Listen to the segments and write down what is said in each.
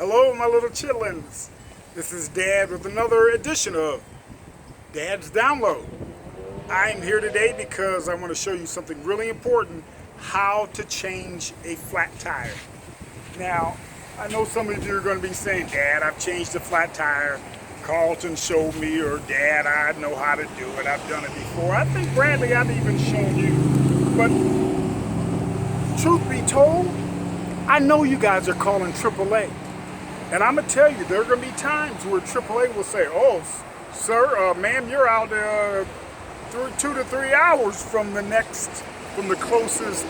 Hello, my little chitlins. This is Dad with another edition of Dad's Download. I'm here today because I want to show you something really important, how to change a flat tire. Now, I know some of you are going to be saying, Dad, I've changed a flat tire. Carlton showed me, or Dad, I know how to do it. I've done it before. I think Bradley, I've even shown you. But truth be told, I know you guys are calling AAA. And I'm going to tell you, there are going to be times where AAA will say, oh, sir, ma'am, you're out 2 to 3 hours from the closest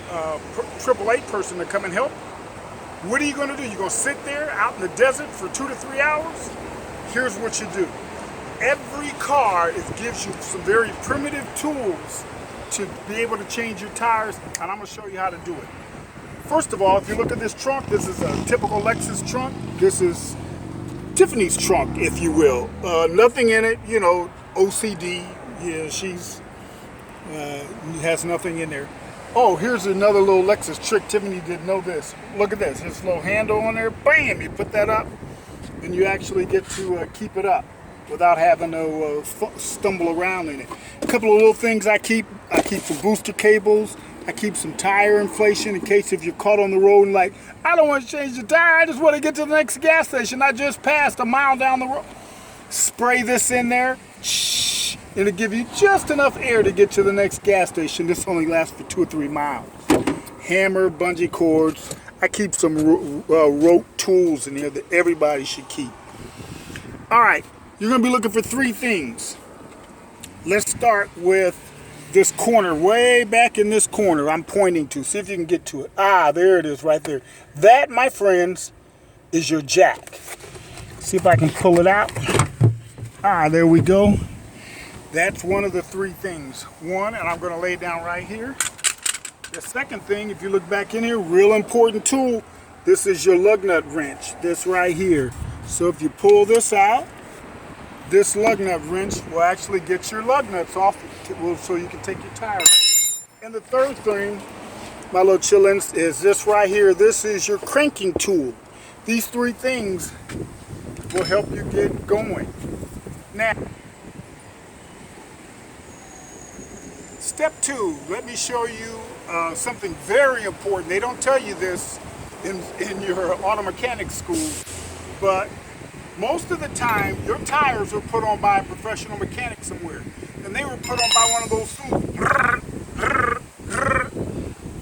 AAA person to come and help. What are you going to do? You're going to sit there out in the desert for 2 to 3 hours? Here's what you do. Every car gives you some very primitive tools to be able to change your tires, and I'm going to show you how to do it. First of all, if you look at this trunk, this is a typical Lexus trunk. This is Tiffany's trunk, if you will. Nothing in it, you know, OCD. Yeah, she's has nothing in there. Oh, here's another little Lexus trick. Tiffany didn't know this. Look at this. There's a little handle on there. Bam! You put that up, and you actually get to keep it up without having to stumble around in it. A couple of little things I keep. I keep some booster cables. I keep some tire inflation in case if you're caught on the road and like, I don't want to change the tire, I just want to get to the next gas station. I just passed a mile down the road. Spray this in there. Shh. It'll give you just enough air to get to the next gas station. This only lasts for 2 or 3 miles. Hammer, bungee cords. I keep some rope tools in here that everybody should keep. All right, you're going to be looking for 3 things. Let's start with this corner, way back in this corner I'm pointing to. See if you can get to it. Ah, there it is right there. That, my friends, is your jack. See if I can pull it out. Ah, there we go. That's one of the 3 things. One, and I'm going to lay it down right here. The second thing, if you look back in here, real important tool, this is your lug nut wrench, this right here. So if you pull this out, this lug nut wrench will actually get your lug nuts off so you can take your tire off. And the third thing, my little chillins, is this right here. This is your cranking tool. These 3 things will help you get going. Now, step 2, let me show you something very important. They don't tell you this in your auto mechanics school, but most of the time, your tires are put on by a professional mechanic somewhere. And they were put on by one of those tools.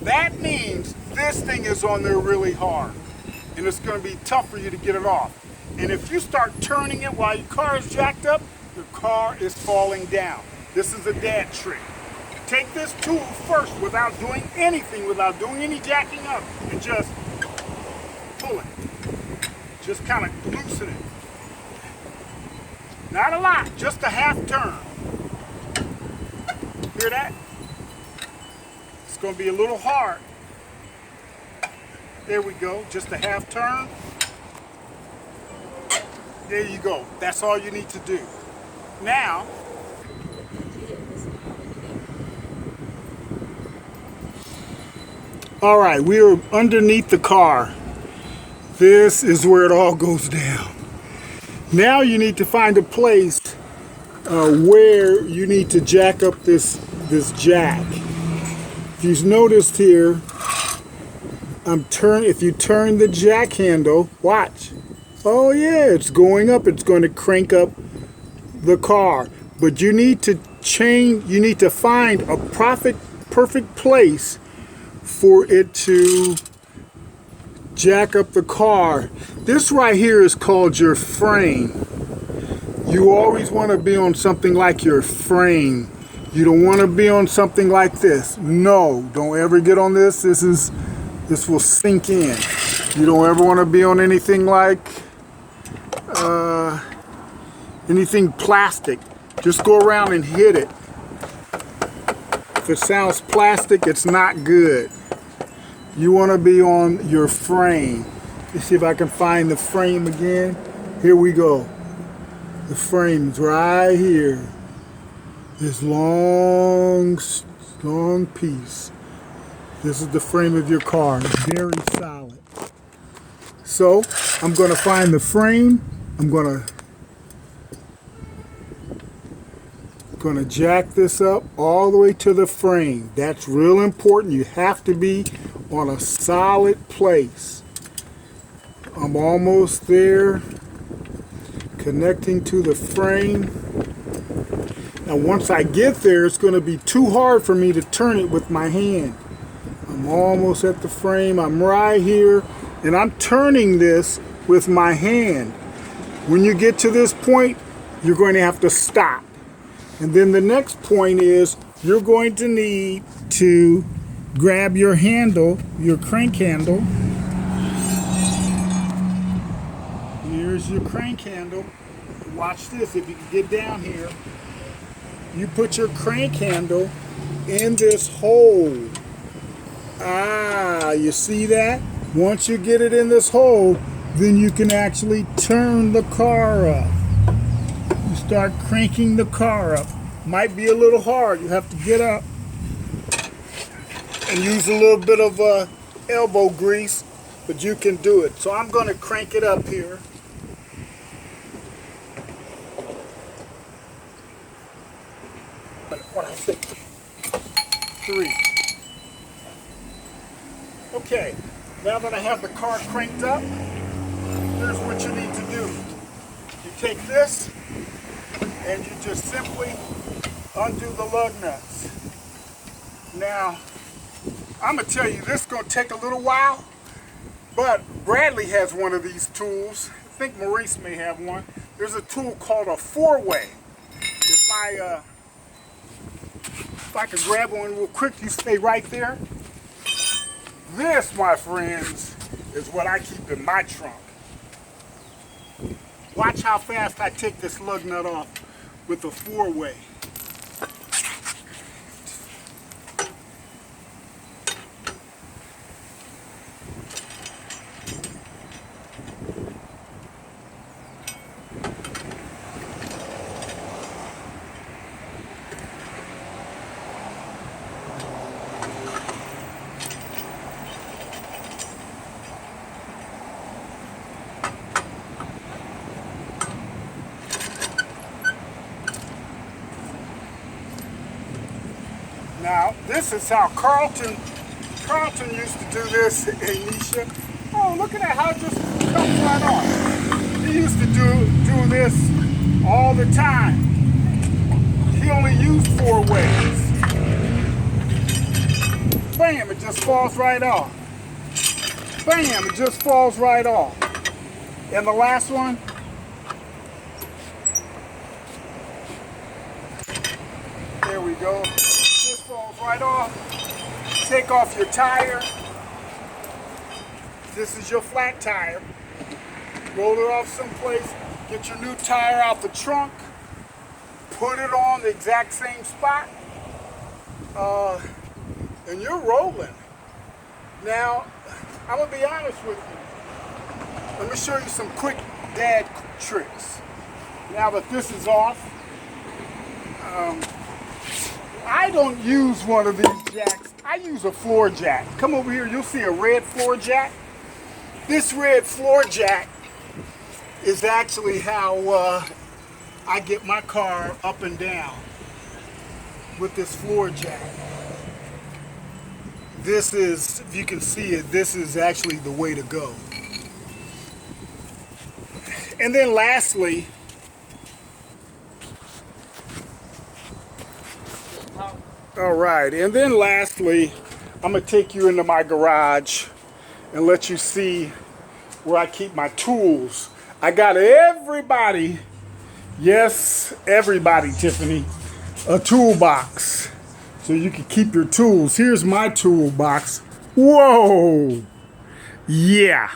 That means this thing is on there really hard. And it's going to be tough for you to get it off. And if you start turning it while your car is jacked up, your car is falling down. This is a dad trick. Take this tool first without doing anything, without doing any jacking up, and just pull it. Just kind of loosen it. Not a lot, just a half turn. Hear that? It's going to be a little hard. There we go, just a half turn. There you go. That's all you need to do. Now, all right, we are underneath the car. This is where it all goes down. Now you need to find a place where you need to jack up this jack. If you've noticed here, if you turn the jack handle, watch. Oh yeah, it's going up. It's going to crank up the car. But you need to find a perfect place for it to jack up the car. This right here is called your frame. You always want to be on something like your frame. You don't want to be on something like this. No, don't ever get on this. This will sink in. You don't ever want to be on anything like anything plastic. Just go around and hit it. If it sounds plastic, it's not good. You want to be on your frame. Let's see if I can find the frame again. Here we go. The frame's right here. This long piece. This is the frame of your car. It's very solid. So I'm going to find the frame. I'm going to jack this up all the way to the frame. That's real important. You have to be on a solid place. I'm almost there, connecting to the frame. Now once I get there, it's going to be too hard for me to turn it with my hand. I'm almost at the frame. I'm right here, and I'm turning this with my hand. When you get to this point, you're going to have to stop. And then the next point is you're going to need to grab your handle, your crank handle. Here's your crank handle. Watch this, if you can get down here. You put your crank handle in this hole. You see that? Once you get it in this hole, then you can actually turn the car up. You start cranking the car up. Might be a little hard. You have to get up and use a little bit of elbow grease, but you can do it. So I'm going to crank it up here. What I think? 3. Okay, now that I have the car cranked up, here's what you need to do. You take this and you just simply undo the lug nuts. Now, I'm going to tell you, this is going to take a little while, but Bradley has one of these tools. I think Maurice may have one. There's a tool called a 4-way. If I could grab one real quick, you stay right there. This, my friends, is what I keep in my trunk. Watch how fast I take this lug nut off with a 4-way. Now, this is how Carlton used to do this, Anisha. Oh, look at that, how it just comes right on. He used to do this all the time. He only used 4 ways. Bam, it just falls right off. Bam, it just falls right off. And the last one, there we go. Falls right off. Take off your tire. This is your flat tire. Roll it off someplace. Get your new tire out the trunk. Put it on the exact same spot. And you're rolling. Now, I'm going to be honest with you. Let me show you some quick dad tricks. Now that this is off, I don't use one of these jacks. I use a floor jack. Come over here, you'll see a red floor jack. This red floor jack is actually how I get my car up and down with this floor jack. This is, if you can see it, this is actually the way to go. And then lastly, all right, and then lastly, I'm going to take you into my garage and let you see where I keep my tools. I got everybody, yes, everybody, Tiffany, a toolbox so you can keep your tools. Here's my toolbox. Whoa, yeah.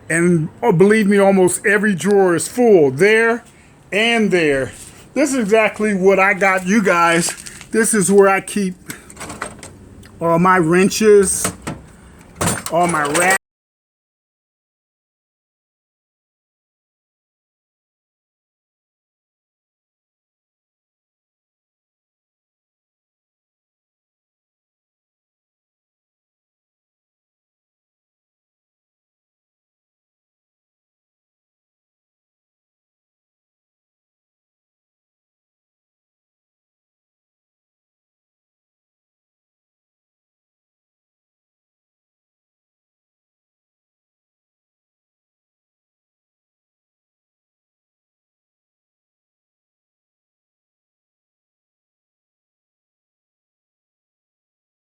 And believe me, almost every drawer is full, there and there. This is exactly what I got you guys. This is where I keep all my wrenches, all my ratchets.